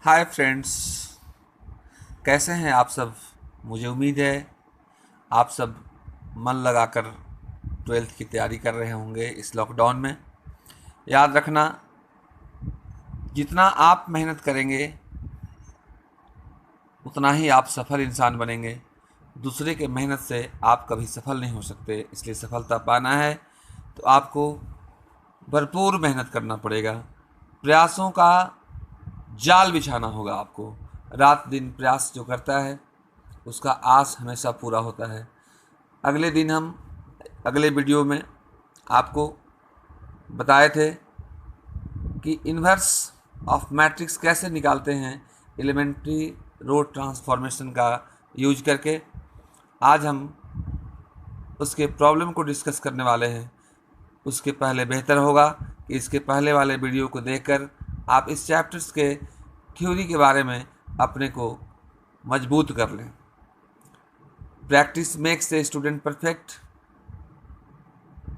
Hi friends, कैसे हैं आप सब। मुझे उम्मीद है आप सब मन लगाकर ट्वेल्थ की तैयारी कर रहे होंगे इस लॉकडाउन में। याद रखना, जितना आप मेहनत करेंगे उतना ही आप सफल इंसान बनेंगे। दूसरे के मेहनत से आप कभी सफल नहीं हो सकते। इसलिए सफलता पाना है तो आपको भरपूर मेहनत करना पड़ेगा। प्रयासों का जाल बिछाना होगा आपको। रात दिन प्रयास जो करता है उसका आस हमेशा पूरा होता है। अगले दिन हम अगले वीडियो में आपको बताए थे कि इन्वर्स ऑफ मैट्रिक्स कैसे निकालते हैं एलिमेंट्री रो ट्रांसफॉर्मेशन का यूज करके। आज हम उसके प्रॉब्लम को डिस्कस करने वाले हैं। उसके पहले बेहतर होगा कि इसके पहले वाले वीडियो को देखकर आप इस चैप्टर्स के थ्योरी के बारे में अपने को मजबूत कर लें। Practice makes a student perfect.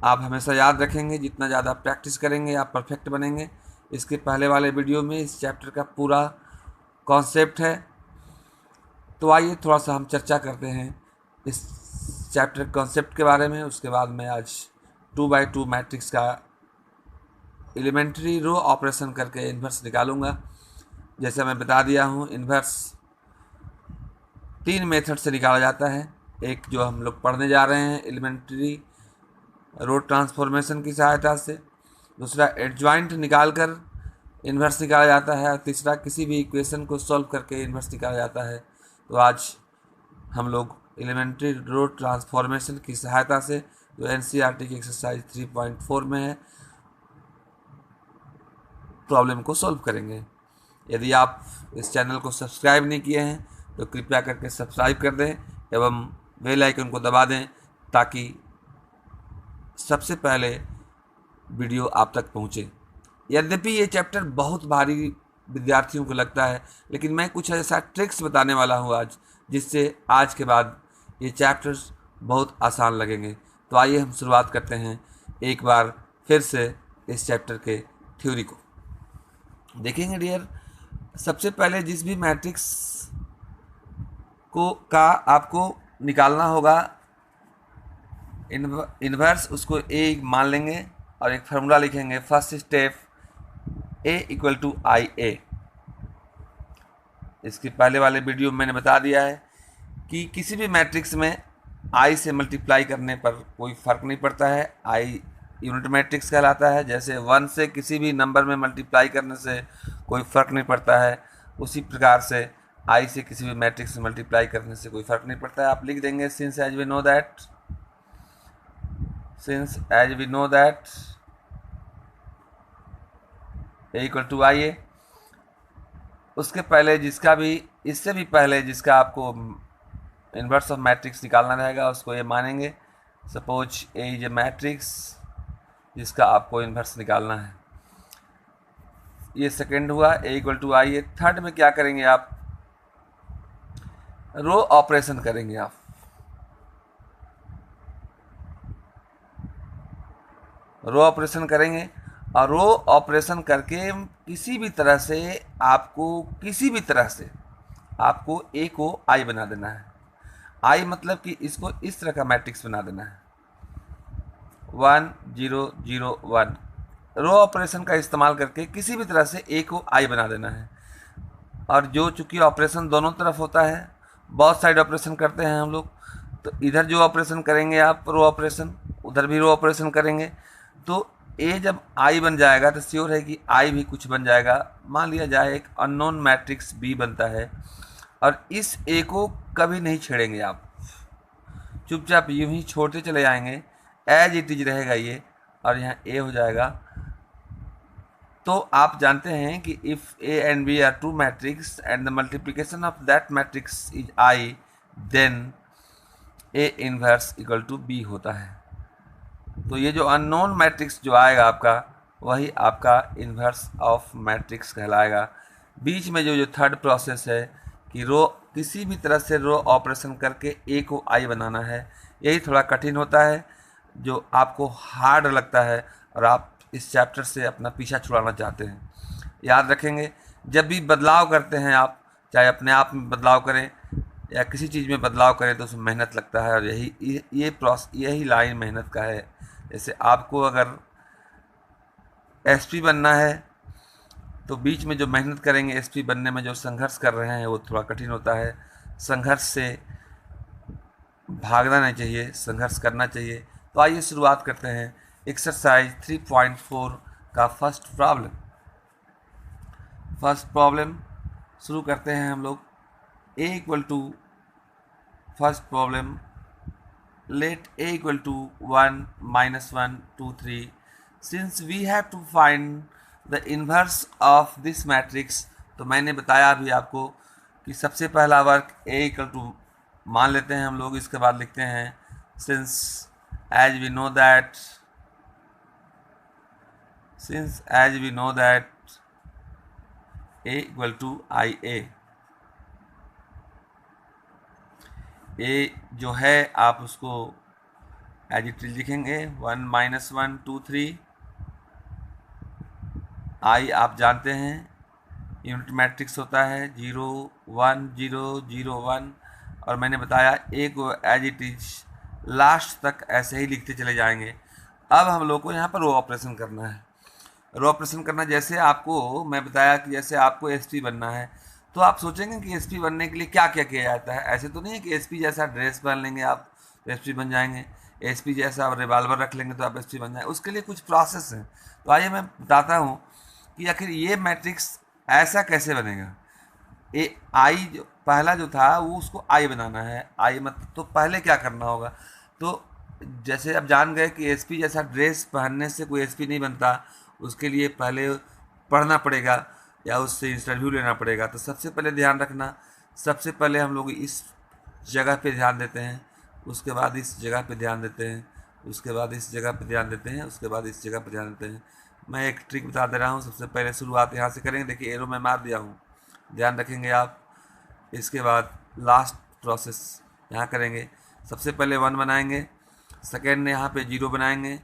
आप हमेशा याद रखेंगे, जितना ज़्यादा प्रैक्टिस करेंगे आप परफेक्ट बनेंगे। इसके पहले वाले वीडियो में इस चैप्टर का पूरा कॉन्सेप्ट है। तो आइए थोड़ा सा हम चर्चा करते हैं इस चैप्टर कॉन्सेप्ट के बारे में। उसके बाद मैं आज 2x2 मैट्रिक्स का एलिमेंट्री रो ऑपरेशन करके इन्वर्स निकालूंगा। जैसे मैं बता दिया हूँ, इन्वर्स 3 मेथड से निकाला जाता है। एक जो हम लोग पढ़ने जा रहे हैं एलिमेंट्री रो ट्रांसफॉर्मेशन की सहायता से, दूसरा एडजॉइंट निकाल कर इन्वर्स निकाला जाता है, और तीसरा किसी भी इक्वेशन को सॉल्व करके इन्वर्स निकाला जाता है। तो आज हम लोग एलिमेंट्री रो ट्रांसफॉर्मेशन की सहायता से, जो एनसीईआरटी की एक्सरसाइज 3.4 में है, प्रॉब्लम को सॉल्व करेंगे। यदि आप इस चैनल को सब्सक्राइब नहीं किए हैं तो कृपया करके सब्सक्राइब कर दें एवं बेल आइकन को दबा दें ताकि सबसे पहले वीडियो आप तक पहुंचे। यद्यपि ये चैप्टर बहुत भारी विद्यार्थियों को लगता है, लेकिन मैं कुछ ऐसा ट्रिक्स बताने वाला हूँ आज, जिससे आज के बाद ये चैप्टर्स बहुत आसान लगेंगे। तो आइए हम शुरुआत करते हैं एक बार फिर से इस चैप्टर के थ्योरी को देखेंगे। डियर, सबसे पहले जिस भी मैट्रिक्स को का आपको निकालना होगा इन्वर्स, उसको ए मान लेंगे और एक फार्मूला लिखेंगे। First step A equal to I A. इसके पहले वाले वीडियो में मैंने बता दिया है कि किसी भी मैट्रिक्स में आई से मल्टीप्लाई करने पर कोई फ़र्क नहीं पड़ता है। आई यूनिट मैट्रिक्स कहलाता है। जैसे 1 से किसी भी नंबर में मल्टीप्लाई करने से कोई फ़र्क नहीं पड़ता है, उसी प्रकार से आई से किसी भी मैट्रिक्स से मल्टीप्लाई करने से कोई फ़र्क नहीं पड़ता है। आप लिख देंगे since as we know that A equal to I A. उसके पहले जिसका भी, इससे भी पहले जिसका आपको इन्वर्स ऑफ मैट्रिक्स निकालना रहेगा उसको ये मानेंगे। Suppose A is a matrix जिसका आपको इन्वर्स निकालना है। ये सेकेंड हुआ, A equal to I A. Third में क्या करेंगे आप, रो ऑपरेशन करेंगे। आप रो ऑपरेशन करेंगे और रो ऑपरेशन करके किसी भी तरह से आपको ए को आई बना देना है। आई मतलब कि इसको इस तरह का मैट्रिक्स बना देना है 1 0 0 1। रो ऑपरेशन का इस्तेमाल करके किसी भी तरह से ए को आई बना देना है। और जो चूंकि ऑपरेशन दोनों तरफ होता है, बहुत साइड ऑपरेशन करते हैं हम लोग, तो इधर जो ऑपरेशन करेंगे आप रो ऑपरेशन, उधर भी रो ऑपरेशन करेंगे। तो ए जब आई बन जाएगा तो श्योर है कि आई भी कुछ बन जाएगा। मान लिया जाए एक अननोन मैट्रिक्स बी बनता है, और इस ए को कभी नहीं छेड़ेंगे आप, चुपचाप यूं ही छोड़ते चले जाएंगे, एज इट इज रहेगा ये, और यहाँ ए हो जाएगा। तो आप जानते हैं कि if A and B are two matrix and the multiplication of that matrix is I, then A inverse equal to B होता है। तो ये जो अननोन मैट्रिक्स जो आएगा आपका, वही आपका इन्वर्स ऑफ मैट्रिक्स कहलाएगा। बीच में जो थर्ड प्रोसेस है कि रो किसी भी तरह से रो ऑपरेशन करके ए को आई बनाना है, यही थोड़ा कठिन होता है, जो आपको हार्ड लगता है और आप इस चैप्टर से अपना पीछा छुड़ाना चाहते हैं। याद रखेंगे जब भी बदलाव करते हैं आप, चाहे अपने आप में बदलाव करें या किसी चीज़ में बदलाव करें, तो उसमें मेहनत लगता है, और यही लाइन मेहनत का है। जैसे आपको अगर एसपी बनना है तो बीच में जो मेहनत करेंगे, एसपी बनने में जो संघर्ष कर रहे हैं, वो थोड़ा कठिन होता है। संघर्ष से भागना नहीं चाहिए, संघर्ष करना चाहिए। तो आइए शुरुआत करते हैं एक्सरसाइज 3.4 का फर्स्ट प्रॉब्लम शुरू करते हैं हम लोग। a equal to first problem, let a equal to 1 -1 2 3 since we have to find the inverse of this matrix. तो मैंने बताया अभी आपको कि सबसे पहला वर्क a इक्वल टू मान लेते हैं हम लोग, इसके बाद लिखते हैं since as we know that a equal to I A जो है आप उसको एज इट इज लिखेंगे 1 -1 2 3। आई आप जानते हैं यूनिट मैट्रिक्स होता है 0 1 0 0 1, और मैंने बताया ए को एज इट इज लास्ट तक ऐसे ही लिखते चले जाएंगे। अब हम लोग को यहाँ पर रो ऑपरेशन करना है। रो ऑपरेशन करना, जैसे आपको मैं बताया कि जैसे आपको एसपी बनना है, तो आप सोचेंगे कि एसपी बनने के लिए क्या क्या किया जाता है। ऐसे तो नहीं है कि एसपी जैसा ड्रेस पहन लेंगे आप तो एसपी बन जाएंगे, एसपी जैसा रिवाल्वर रख लेंगे तो आप एसपी बन जाएंगे। उसके लिए कुछ प्रोसेस हैं। तो आइए मैं बताता हूँ कि आखिर ये मैट्रिक्स ऐसा कैसे बनेगा। ए आई जो पहला जो था वो उसको आई बनाना है। आई मतलब तो पहले क्या करना होगा, तो जैसे अब जान गए कि एसपी जैसा ड्रेस पहनने से कोई एसपी नहीं बनता, उसके लिए पहले पढ़ना पड़ेगा या उससे इंटरव्यू लेना पड़ेगा। तो सबसे पहले ध्यान रखना, सबसे पहले हम लोग इस जगह पे ध्यान देते हैं, उसके बाद इस जगह पे ध्यान देते हैं, उसके बाद इस जगह पे ध्यान देते हैं, उसके बाद इस जगह पे ध्यान देते हैं। मैं एक ट्रिक बता दे रहा हूँ। सबसे पहले शुरुआत यहाँ से करेंगे, देखिए एरो में मार दिया हूँ, ध्यान रखेंगे आप। इसके बाद लास्ट प्रोसेस यहाँ करेंगे। सबसे पहले 1 बनाएंगे, सेकेंड यहाँ पे 0 बनाएंगे,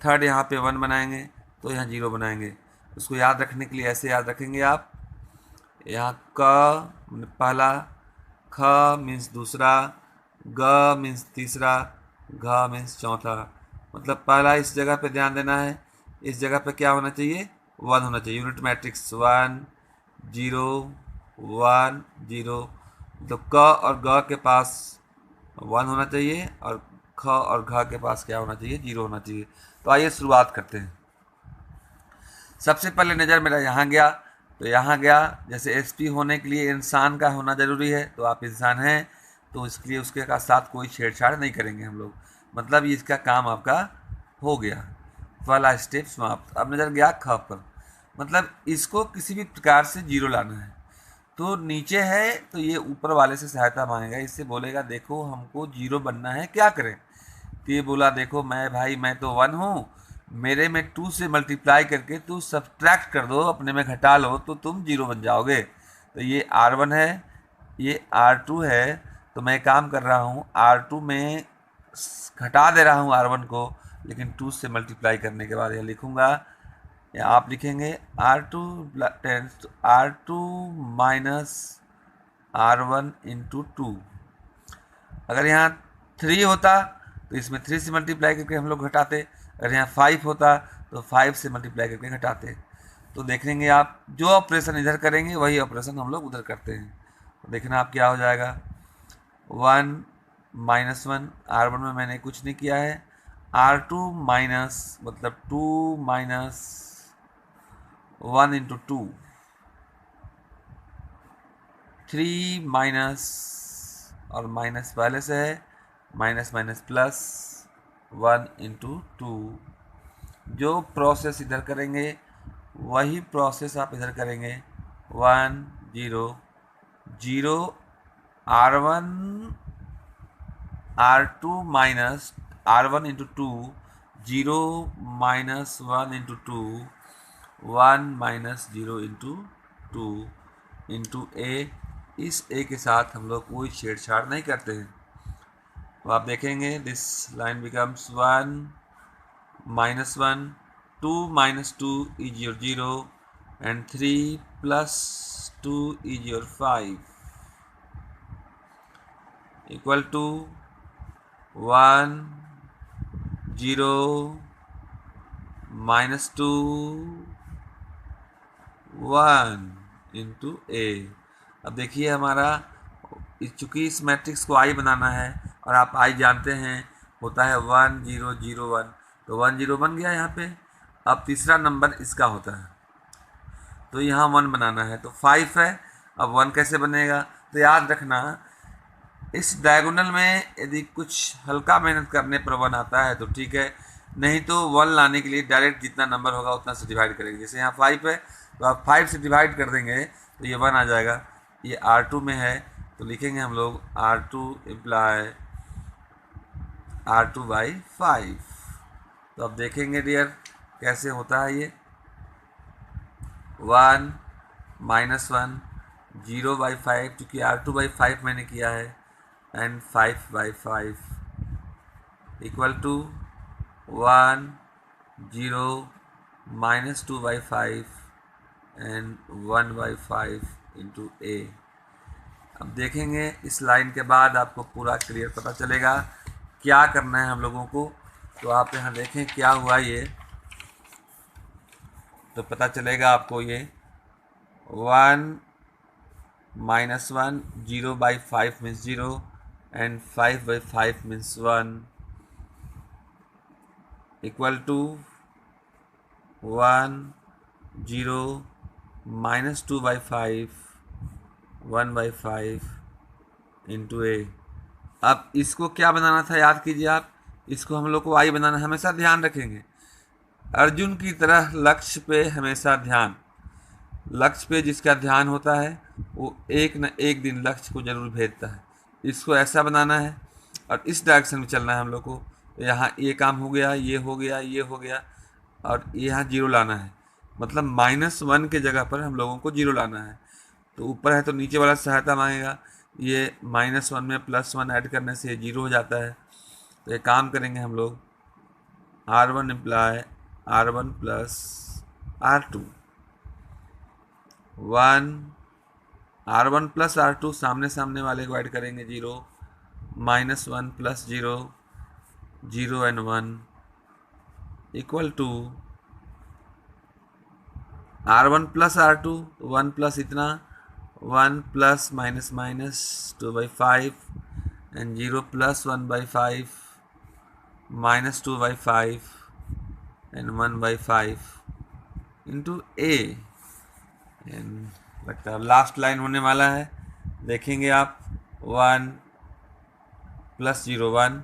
थर्ड यहाँ पे 1 बनाएंगे, तो यहाँ 0 बनाएंगे। उसको याद रखने के लिए ऐसे याद रखेंगे आप, यहाँ क पहला, ख मीन्स दूसरा, ग मीन्स तीसरा, घ मीन्स चौथा। मतलब पहला इस जगह पे ध्यान देना है, इस जगह पे क्या होना चाहिए, 1 होना चाहिए। यूनिट मैट्रिक्स 1 0 1 0, तो क और ग के पास 1 होना चाहिए और ख और घ के पास क्या होना चाहिए, 0 होना चाहिए। तो आइए शुरुआत करते हैं। सबसे पहले नज़र मेरा यहाँ गया, तो यहाँ गया। जैसे एसपी होने के लिए इंसान का होना ज़रूरी है, तो आप इंसान हैं तो इसके लिए उसके का साथ कोई छेड़छाड़ नहीं करेंगे हम लोग। मतलब ये इसका काम आपका हो गया, पहला स्टेप समाप्त। अब नज़र गया ख पर, मतलब इसको किसी भी प्रकार से 0 लाना है। तो नीचे है तो ये ऊपर वाले से सहायता मांगेगा, इससे बोलेगा देखो हमको 0 बनना है, क्या करें। तो ये बोला देखो मैं तो 1 हूँ, मेरे में 2 से मल्टीप्लाई करके तू सब्ट्रैक्ट कर दो, अपने में घटा लो तो तुम 0 बन जाओगे। तो ये R1 है, ये R2 है। तो मैं काम कर रहा हूँ R2 में घटा दे रहा हूँ R1 को, लेकिन 2 से मल्टीप्लाई करने के बाद यह लिखूँगा, या आप लिखेंगे R2 माइनस R1 इंटू 2। अगर यहाँ 3 होता तो इसमें 3 से मल्टीप्लाई करके हम लोग घटाते, अगर यहाँ 5 होता तो 5 से मल्टीप्लाई करके घटाते। तो देखेंगे आप जो ऑपरेशन इधर करेंगे वही ऑपरेशन हम लोग उधर करते हैं। तो देखना आप क्या हो जाएगा, 1 -1, R1 में मैंने कुछ नहीं किया है, R2 माइनस मतलब 2 माइनस 1 इंटू 2, 3 माइनस और माइनस पहले से है, माइनस माइनस प्लस 1 इंटू 2। जो प्रोसेस इधर करेंगे वही प्रोसेस आप इधर करेंगे। 1 0 0 R1 R2 minus R1 into 2, 0 minus 1 into 2, 1 minus 0 into 2 into A. इस ए के साथ हम लोग कोई छेड़छाड़ नहीं करते हैं। तो आप देखेंगे this line becomes 1 -1, 2 - 2 is your 0 and 3 plus 2 is your 5 equal to 1 0 -2 1 into A. अब देखिए हमारा चूँकि इस मैट्रिक्स को आई बनाना है और आप आई जानते हैं होता है 1 0 0 1, तो 1 0 बन गया यहाँ पे। अब तीसरा नंबर इसका होता है तो यहाँ 1 बनाना है, तो 5 है। अब 1 कैसे बनेगा? तो याद रखना इस डायगोनल में यदि कुछ हल्का मेहनत करने पर 1 आता है तो ठीक है, नहीं तो 1 लाने के लिए डायरेक्ट जितना नंबर होगा उतना से डिवाइड करेंगे। जैसे यहाँ 5 है तो आप 5 से डिवाइड कर देंगे तो ये 1 आ जाएगा। ये R2 में है तो लिखेंगे हम लोग R2 इम्प्लाई R2/5। तो अब देखेंगे डियर कैसे होता है ये 1 -1 0/5, क्योंकि R2/5 मैंने किया है, and 5/5 equal to 1 0 -2/5 and 1/5 into A. अब देखेंगे इस लाइन के बाद आपको पूरा क्लियर पता चलेगा क्या करना है हम लोगों को। तो आप यहाँ देखें क्या हुआ ये, तो पता चलेगा आपको ये 1 -1 0/5 means 0 and 5/5 means 1 equal to 1 0 -2/5 1/5 into A. अब इसको क्या बनाना था याद कीजिए आप, इसको हम लोग को आई बनाना। हमेशा ध्यान रखेंगे अर्जुन की तरह लक्ष्य पे हमेशा ध्यान। लक्ष्य पे जिसका ध्यान होता है वो एक न एक दिन लक्ष्य को जरूर भेजता है। इसको ऐसा बनाना है और इस डायरेक्शन में चलना है हम लोग को। तो यहाँ ये काम हो गया, ये हो गया, ये हो गया, और यहाँ 0 लाना है, मतलब -1 के जगह पर हम लोगों को 0 लाना है। तो ऊपर है तो नीचे वाला सहायता मांगेगा, ये -1 में +1 ऐड करने से 0 हो जाता है। तो एक काम करेंगे हम लोग R1 imply R1 plus R2 1 R1 plus R2 सामने सामने वाले को ऐड करेंगे 0 -1 plus 0 0 and 1 equal to R1 plus R2 1 plus इतना 1 plus -2/5 and 0 plus 1/5 -2/5 and 1/5 into A. लगता है लास्ट लाइन होने वाला है, देखेंगे आप 1 प्लस 0 1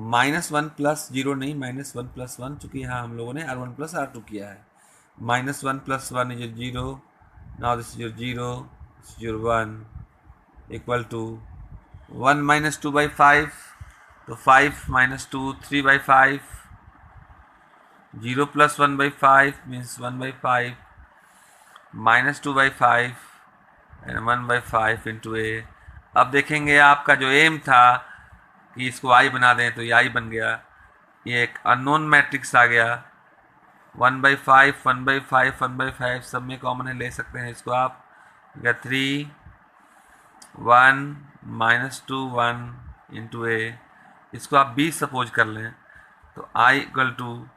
-1 प्लस 0 नहीं, -1 प्लस 1, चूँकि यहाँ हम लोगों ने R1 प्लस R2 किया है। -1 plus 1 is 0, now this is 0, this is 1 equal to 1 -2/5, तो 5 -2 3/5, 0 plus 1/5 means 1/5 -2/5 and 1/5 into A. अब देखेंगे आपका जो एम था कि इसको आई बना दें तो ये आई बन गया। ये एक अननोन मैट्रिक्स आ गया 1/5 1/5 1/5 सब में कॉमन है, ले सकते हैं इसको आप। 3 1 -2 1 इंटू ए। इसको आप बी सपोज कर लें तो I equal to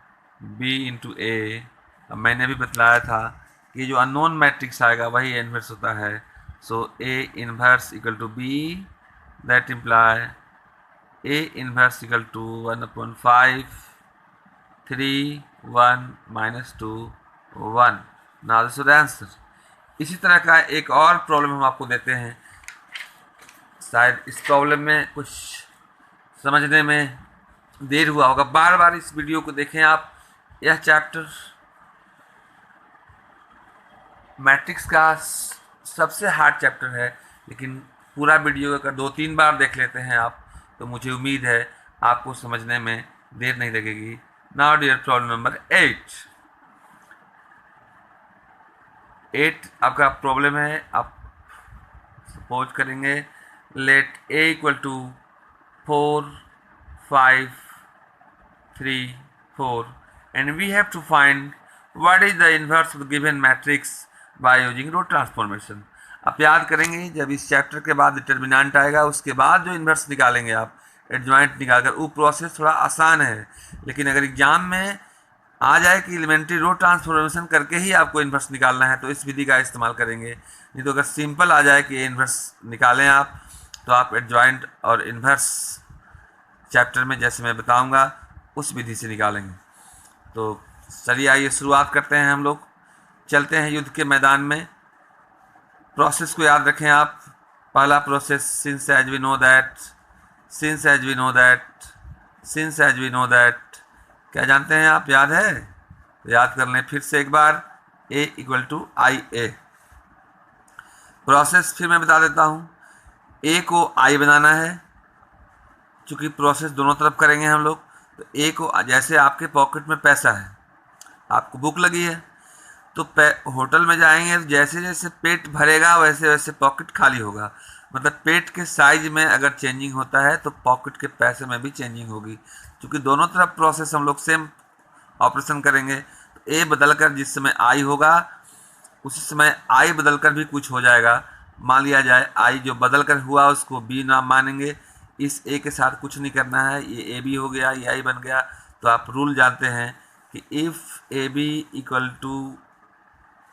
B into A. अब मैंने भी बतलाया था कि जो अननोन मैट्रिक्स आएगा वही इन्वर्स होता है। So A inverse equal to B, that imply A inverse equal to 1/5 3 1 -2 1। Now this is the answer. इसी तरह का एक और प्रॉब्लम हम आपको देते हैं, शायद इस प्रॉब्लम में कुछ समझने में देर हुआ होगा। बार बार इस वीडियो को देखें आप। यह चैप्टर मैट्रिक्स का सबसे हार्ड चैप्टर है, लेकिन पूरा वीडियो अगर 2-3 बार देख लेते हैं आप तो मुझे उम्मीद है आपको समझने में देर नहीं लगेगी। नाउ डियर प्रॉब्लम नंबर 8 आपका प्रॉब्लम है। आप सपोज करेंगे let A equal to 4 5 3 4 and we have to find what is the inverse of the given matrix by using row transformation. आप याद करेंगे जब इस चैप्टर के बाद डिटर्मिनेंट आएगा उसके बाद जो इन्वर्स निकालेंगे आप एडजॉइंट निकालकर, वो प्रोसेस थोड़ा आसान है। लेकिन अगर एग्जाम में आ जाए कि एलिमेंट्री रो ट्रांसफॉर्मेशन करके ही आपको इन्वर्स निकालना है तो इस विधि का इस्तेमाल करेंगे। नहीं तो अगर सिंपल आ जाए कि इन्वर्स निकालें आप, तो आप एडजॉइंट और इन्वर्स चैप्टर में जैसे मैं बताऊंगा उस विधि से निकालेंगे। तो चलिए आइए शुरुआत करते हैं हम लोग। चलते हैं युद्ध के मैदान में। प्रोसेस को याद रखें आप। पहला process since as we know that, since as we know that, since as we know that, क्या जानते हैं आप, याद है? तो याद कर लें फिर से एक बार। A equal to I A. Process फिर मैं बता देता हूँ। ए को आई बनाना है, चूँकि प्रोसेस दोनों तरफ करेंगे हम लोग। तो ए को, जैसे आपके पॉकेट में पैसा है, आपको भूख लगी है, तो होटल में जाएंगे तो जैसे जैसे पेट भरेगा वैसे वैसे पॉकेट खाली होगा। मतलब पेट के साइज में अगर चेंजिंग होता है तो पॉकेट के पैसे में भी चेंजिंग होगी। क्योंकि दोनों तरफ प्रोसेस हम लोग सेम ऑपरेशन करेंगे, तो ए बदल कर जिस समय आई होगा उसी समय आई बदल कर भी कुछ हो जाएगा। मान लिया जाए आई जो बदल कर हुआ उसको बी नाम मानेंगे। इस ए के साथ कुछ नहीं करना है, ये ए बी हो गया, ये आई बन गया। तो आप रूल जानते हैं कि if A B equal to,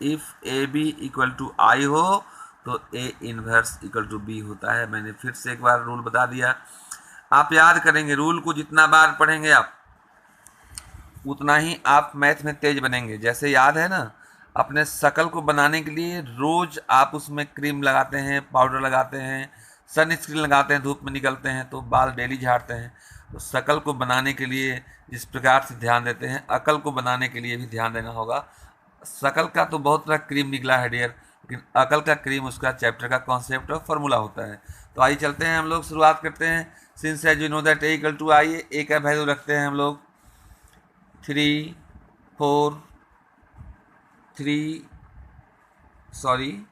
if A B equal to I हो तो A inverse equal to B होता है। मैंने फिर से एक बार रूल बता दिया। आप याद करेंगे, रूल को जितना बार पढ़ेंगे आप उतना ही आप मैथ में तेज बनेंगे। जैसे याद है ना, अपने शकल को बनाने के लिए रोज आप उसमें क्रीम लगाते हैं, पाउडर लगाते हैं, सन स्क्रीन लगाते हैं, धूप में निकलते हैं तो बाल डेली झाड़ते हैं। तो शकल को बनाने के लिए जिस प्रकार से ध्यान देते हैं, अकल को बनाने के लिए भी ध्यान देना होगा। शकल का तो बहुत तरह क्रीम निकला है डियर, लेकिन अकल का क्रीम उसका चैप्टर का कॉन्सेप्ट और फॉर्मूला होता है। तो आइए चलते हैं, हम लोग शुरुआत करते हैं। Since as you know that A equal to I, A का वैल्यू रखते हैं हम लोग 3 4 3, सॉरी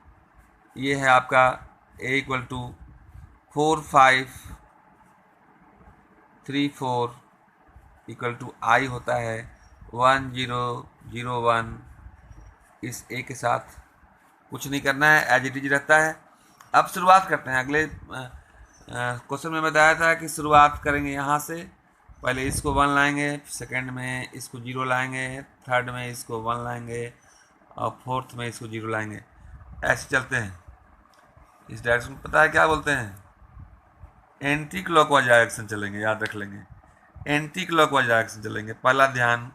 ये है आपका ए इक्वल टू 4 5 3 4 इक्वल टू आई होता है 1 0 0 1। इस ए के साथ कुछ नहीं करना है, एज इट इज रहता है। अब शुरुआत करते हैं। अगले क्वेश्चन में बताया था कि शुरुआत करेंगे यहाँ से। पहले इसको 1 लाएंगे, सेकंड में इसको 0 लाएंगे, थर्ड में इसको 1 लाएंगे और फोर्थ में इसको 0 लाएंगे। ऐसे चलते हैं। इस डायरेक्शन में पता है क्या बोलते हैं? एंटी क्लॉकवाइज डायरेक्शन चलेंगे, याद रख लेंगे। एंटी क्लॉकवाइज डायरेक्शन चलेंगे। पहला ध्यान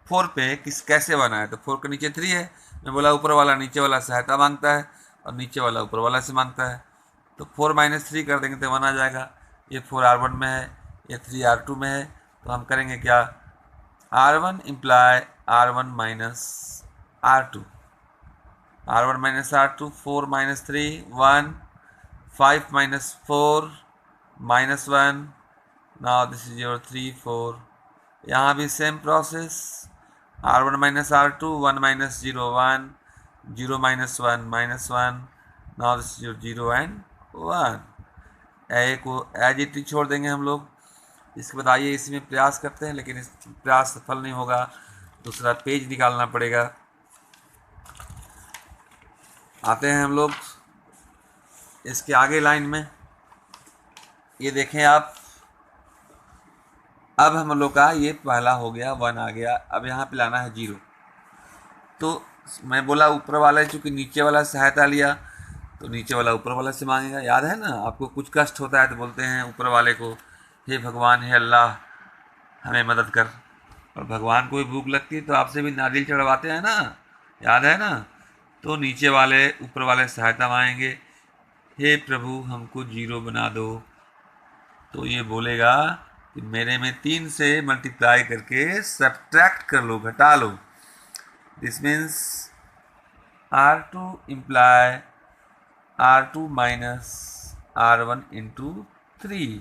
4 पे किस कैसे बना है, तो 4 के नीचे 3 है। मैं बोला ऊपर वाला नीचे वाला सहायता मांगता है और नीचे वाला ऊपर वाला से मांगता है। तो 4 - 3 कर देंगे तो 1 आ जाएगा। ये 4 R1 में है, ये 3 R2 में है। तो हम करेंगे क्या, R1 imply R1 minus R2, R1 minus R2, 4 - 3 1, 5 - 4 -1। Now this is your 3 4। यहाँ भी same process, R1 minus R2, 1 - 0 1, 0 - 1 -1। Now this is your 0 and 1। ए को एज इट इज छोड़ देंगे हम लोग। इसके बाद आइए इसमें प्रयास करते हैं, लेकिन इस प्रयास सफल नहीं होगा, दूसरा पेज निकालना पड़ेगा। आते हैं हम लोग इसके आगे लाइन में। ये देखें आप, अब हम लोग का ये पहला हो गया, 1 आ गया। अब यहाँ पे लाना है 0। तो मैं बोला ऊपर वाला है, चूँकि नीचे वाला सहायता लिया तो नीचे वाला ऊपर वाला से मांगेगा। याद है ना, आपको कुछ कष्ट होता है तो बोलते हैं ऊपर वाले को, हे भगवान, हे अल्लाह हमें मदद कर। और भगवान को भी भूख लगती है तो आपसे भी नारियल चढ़वाते हैं ना, याद है ना। तो नीचे वाले ऊपर वाले सहायता मांगेंगे, हे प्रभु हमको 0 बना दो। तो ये बोलेगा कि मेरे में 3 से मल्टीप्लाई करके सब्ट्रैक्ट कर लो, घटा लो। This means R2 imply R2 minus R1 into 3।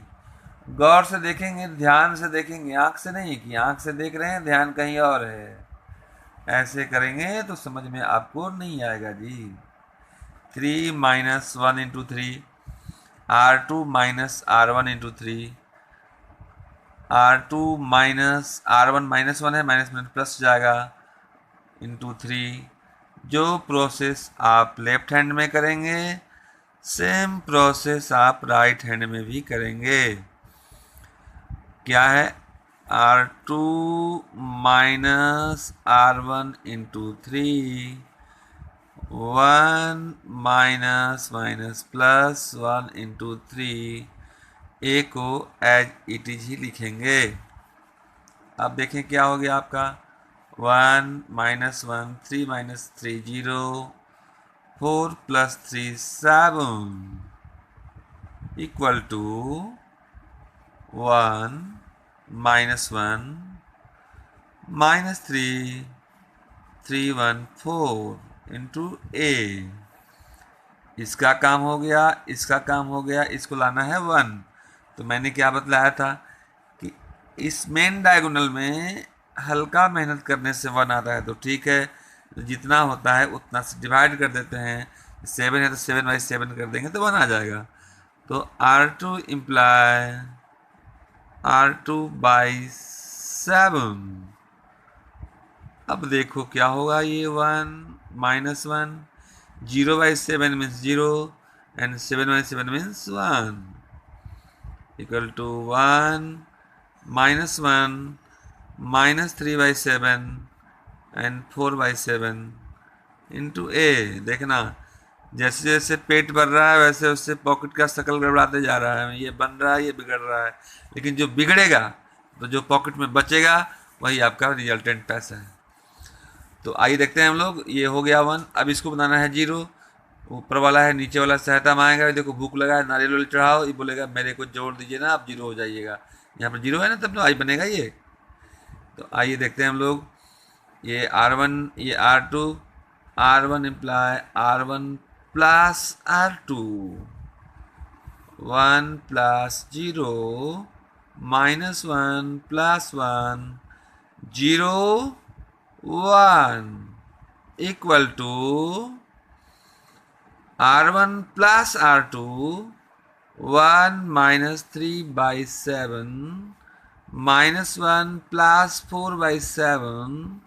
गौर से देखेंगे, ध्यान से देखेंगे, आंख से नहीं कि आंख से देख रहे हैं ध्यान कहीं और है। ऐसे करेंगे तो समझ में आपको नहीं आएगा जी। 3 - 1 into 3, R2 minus R1 into 3, R2 minus R1 -1 है, माइनस में प्लस जाएगा, इंटू 3। जो प्रोसेस आप लेफ्ट हैंड में करेंगे सेम प्रोसेस आप राइट हैंड में भी करेंगे। क्या है? R2 minus R1 into 3, 1 minus minus plus 1 into 3, ए को एज इट इज ही लिखेंगे। अब देखें क्या हो गया आपका, 1 minus 1, 3 minus 3 0, 4 plus 3 7 equal to 1 minus 1 minus 3 3 1 4 into A. इसका काम हो गया, इसका काम हो गया, इसको लाना है 1। तो मैंने क्या बतलाया था कि इस मेन डायगोनल में हल्का मेहनत करने से 1 आता है तो ठीक है, जितना होता है उतना से डिवाइड कर देते हैं। 7 है तो 7/7 कर देंगे तो 1 आ जाएगा। तो R2 इम्प्लाई R2/7। अब देखो क्या होगा, ये 1 minus 1, 0/7 means 0 and 7/7 means 1 equal to 1 minus 1 minus 3/7 and 4/7 into A. देखना जैसे जैसे पेट बढ़ रहा है वैसे उससे पॉकेट का शक्ल गड़बड़ाते जा रहा है, ये बन रहा है, ये बिगड़ रहा है, लेकिन जो बिगड़ेगा तो जो पॉकेट में बचेगा वही आपका रिजल्टेंट पैसा है। तो आइए देखते हैं हम लोग, ये हो गया 1। अब इसको बनाना है 0। ऊपर वाला है, नीचे वाला सहायता में आएगा, देखो भूख लगा है, नारियल चढ़ाओ, ये बोलेगा मेरे को जोड़ दीजिए ना, आप 0 हो जाइएगा। यहाँ पर 0 है ना, तब तो आई बनेगा ये। तो आइए देखते हैं हम लोग, ये R1 ये R2, R1 imply R1 plus R2, 1 plus 0 minus 1 plus 1 0 1 equal to R1 plus R2, 1 minus 3/7 minus 1 plus 4/7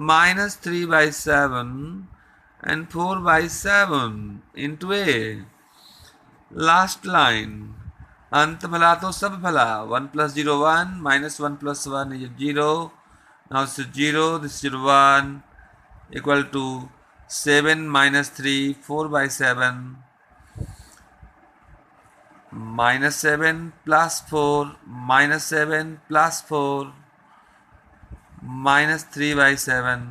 minus 3/7 and 4/7 into A. Last line, अंत भला तो सब भला, 1 plus 0 1 minus 1 plus 1 is 0, now this is 0, this is 1 equal to 7 minus 3 4/7 minus 7 plus 4 minus 7 plus 4 minus 3/7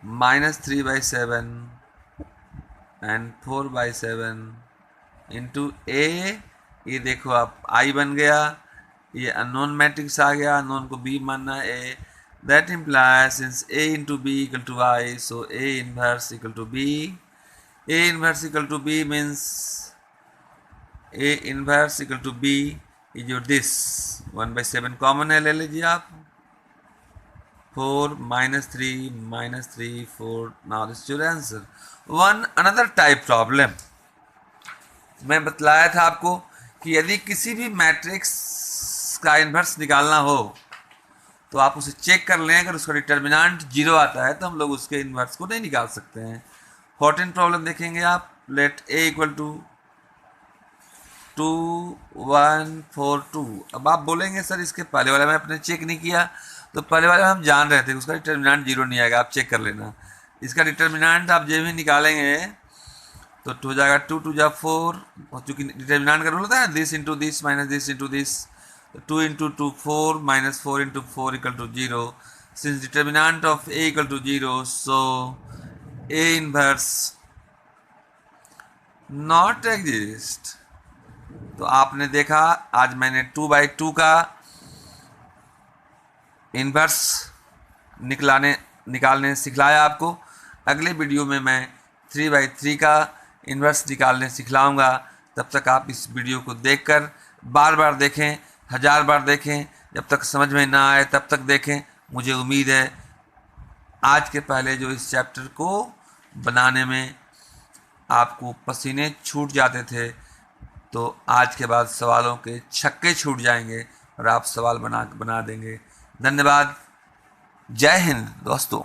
minus 3/7 and 4/7 into ए। ये देखो आप आई बन गया, ये अननोन मैट्रिक्स आ गया, अननोन को बी मानना है A. That implies since A into B equal to I, so A inverse equal to B. A inverse equal to B means A inverse equal to B is your this 1/7 common है, ले लीजिए आप, 4 minus 3 minus 3 4, now this is your answer। one another type problem, मैं बतलाया था आपको कि यदि किसी भी मैट्रिक्स का इन्वर्स निकालना हो तो आप उसे चेक कर लें, अगर उसका डिटर्मिनेंट 0 आता है तो हम लोग उसके इन्वर्स को नहीं निकाल सकते हैं। 14 प्रॉब्लम देखेंगे आप, लेट ए इक्वल टू 2 1 4 2। अब आप बोलेंगे सर इसके पहले वाला में आपने चेक नहीं किया, तो पहले वाले में हम जान रहे थे उसका डिटर्मिनेंट 0 नहीं आएगा, आप चेक कर लेना। इसका डिटर्मिनेंट आप जब भी निकालेंगे तो हो जाएगा 2 2 जा 4, चूँकि डिटर्मिनेंट का रूल होता है ना, this into this minus this into this, 2 into 2 4 minus 4 into 4 equal to 0। Since determinant of A equal to 0, so A inverse not exist. तो आपने देखा आज मैंने 2/2 का इन्वर्स निकालने सिखलाया आपको। अगले वीडियो में मैं 3/3 का इन्वर्स निकालने सिखलाऊंगा। तब तक आप इस वीडियो को देखकर बार बार देखें, 1000 बार देखें, जब तक समझ में ना आए तब तक देखें। मुझे उम्मीद है आज के पहले जो इस चैप्टर को बनाने में आपको पसीने छूट जाते थे, तो आज के बाद सवालों के छक्के छूट जाएंगे और आप सवाल बना देंगे। धन्यवाद। जय हिंद दोस्तों।